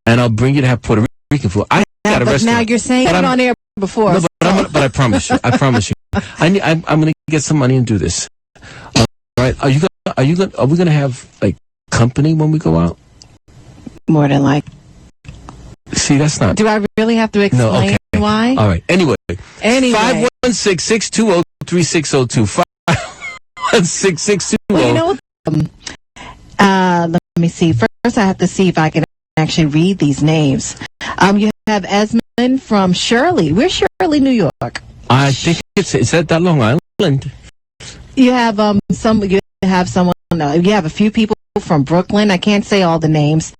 and I'll bring you to have Puerto Rican food. I got a restaurant. Now you're saying it on air before. No, but I promise you. I'm going to get some money and do this. All right? Are we going to have like company when we go out? More than like. See, that's not. Do I really have to explain why? All right. Anyway. 516-620-3602. 516-620. Well, you know what? Let me see. First, I have to see if I can actually read these names. You have Esmond from Shirley. Where's Shirley, New York? I think it's at that Long Island. You have someone. You have a few people from Brooklyn. I can't say all the names,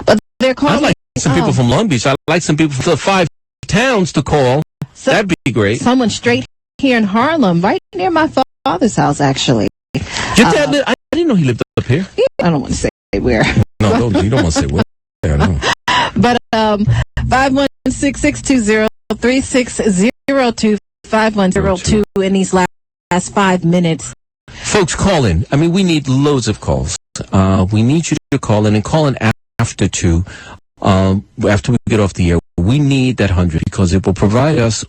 but they're calling. I like some people from Long Beach. I like some people from the 5 towns to call. That'd be great. Someone straight here in Harlem, right near my father's house, actually. Your dad I didn't know he lived up here. I don't want to say where. No, you don't want to say where. No. But 516-620-3602. 3602 5102 in these last 5 minutes. Folks, call in. I mean, we need loads of calls. We need you to call in and call in after 2. After we get off the air, we need that 100 because it will provide us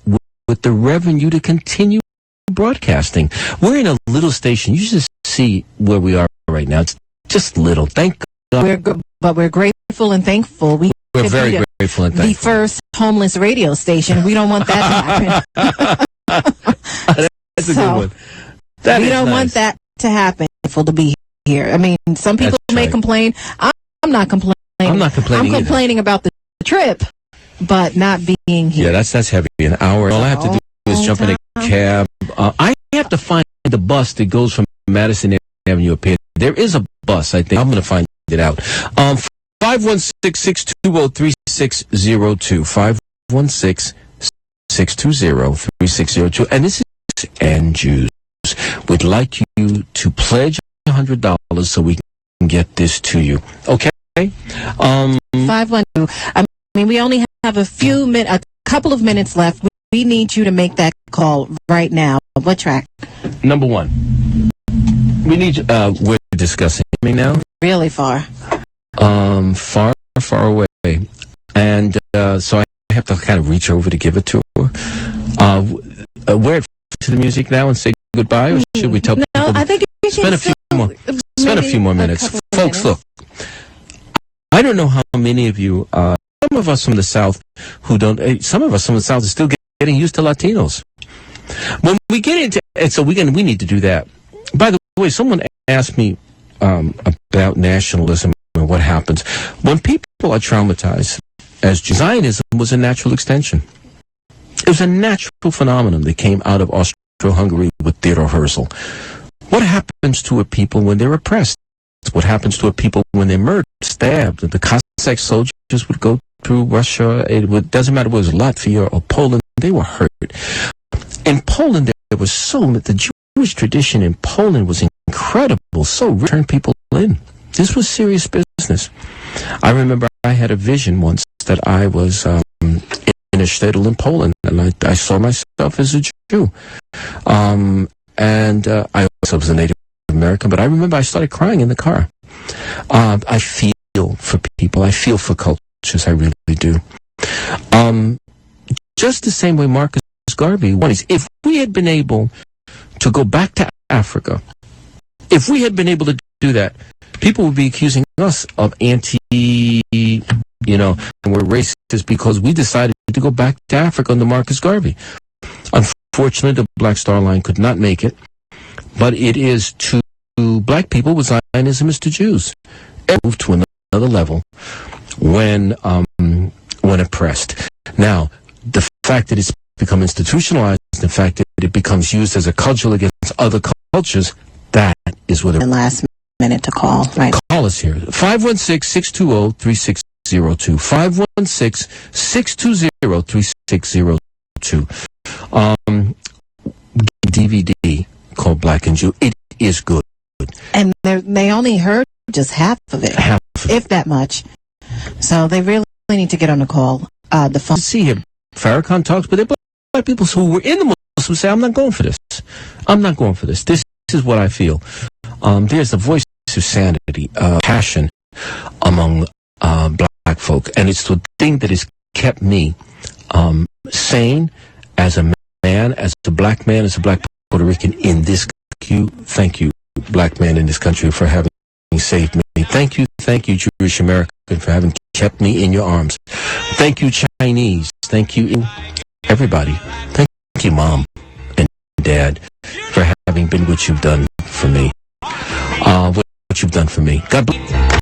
with the revenue to continue broadcasting. We're in a little station. You should see where we are right now. It's just little. Thank God. But we're grateful and thankful. We're very grateful and thankful. The first homeless radio station. We don't want that to happen. That's a good one. We don't want that to happen. To be here. I mean, some people may complain. I'm not complaining. I'm not complaining. I'm complaining about the trip, but not being here. Yeah, that's heavy. An hour. All I have to do is jump in a cab. I have to find the bus that goes from Madison Avenue up here. There is a bus, I think. I'm going to find it out. 516-620-3602. 516-620-3602. And this is Andrews. We'd like you to pledge $100 so we can get this to you. Okay? 512. I mean, we only have a couple of minutes left. We need you to make that call right now. What track? Number 1. We need, we're discussing me now. Really far. Far away. And, so I have to kind of reach over to give it to her. Wear it to the music now and say goodbye, or should we tell people? No, I think you spend a few more minutes. Folks, look. I don't know how many of you, some of us from the South who don't, some of us from the South are still getting used to Latinos. When we get into, and so we need to do that. By the way, someone asked me about nationalism and what happens. When people are traumatized, as Zionism was a natural extension. It was a natural phenomenon that came out of Austro-Hungary with Theodor Herzl. What happens to a people when they're oppressed? What happens to a people when they're murdered, stabbed? The Cossack soldiers would go through Russia. It doesn't matter whether it was Latvia or Poland. They were hurt. In Poland, there was the Jewish tradition in Poland was incredible. So turned people in. This was serious business. I remember I had a vision once that I was in a shtetl in Poland, and I saw myself as a Jew. And I also was a Native American, but I remember I started crying in the car. I feel for people. I feel for cultures. I really do. Just the same way Marcus Garvey wanted. If we had been able to go back to Africa, if we had been able to do that, people would be accusing us of and we're racist because we decided to go back to Africa under Marcus Garvey. Unfortunately, the Black Star Line could not make it, but it is to black people what Zionism is to Jews. It moved to another level when oppressed. Now, the fact that it's become institutionalized, the fact that it becomes used as a cudgel against other cultures, that is what it is. Last minute to call. Right. Call us here. 516-620-3602. 516-620-3602. DVD called Black and Jew. It is good. And they only heard just half of it. If that much. So they really need to get on the call. The phone. See here, Farrakhan talks, but there are black people who were in the Muslims say, I'm not going for this. I'm not going for this. This is what I feel. There's a voice of sanity, passion among black folk, and it's the thing that has kept me sane as a man, as a black man, as a black Puerto Rican in this country. Thank you, black man in this country, for having saved me. Thank you, Jewish American, for having kept me in your arms. Thank you, Chinese. Thank you, everybody. Thank you, Mom and Dad, for having been what you've done for me. What you've done for me. God bless.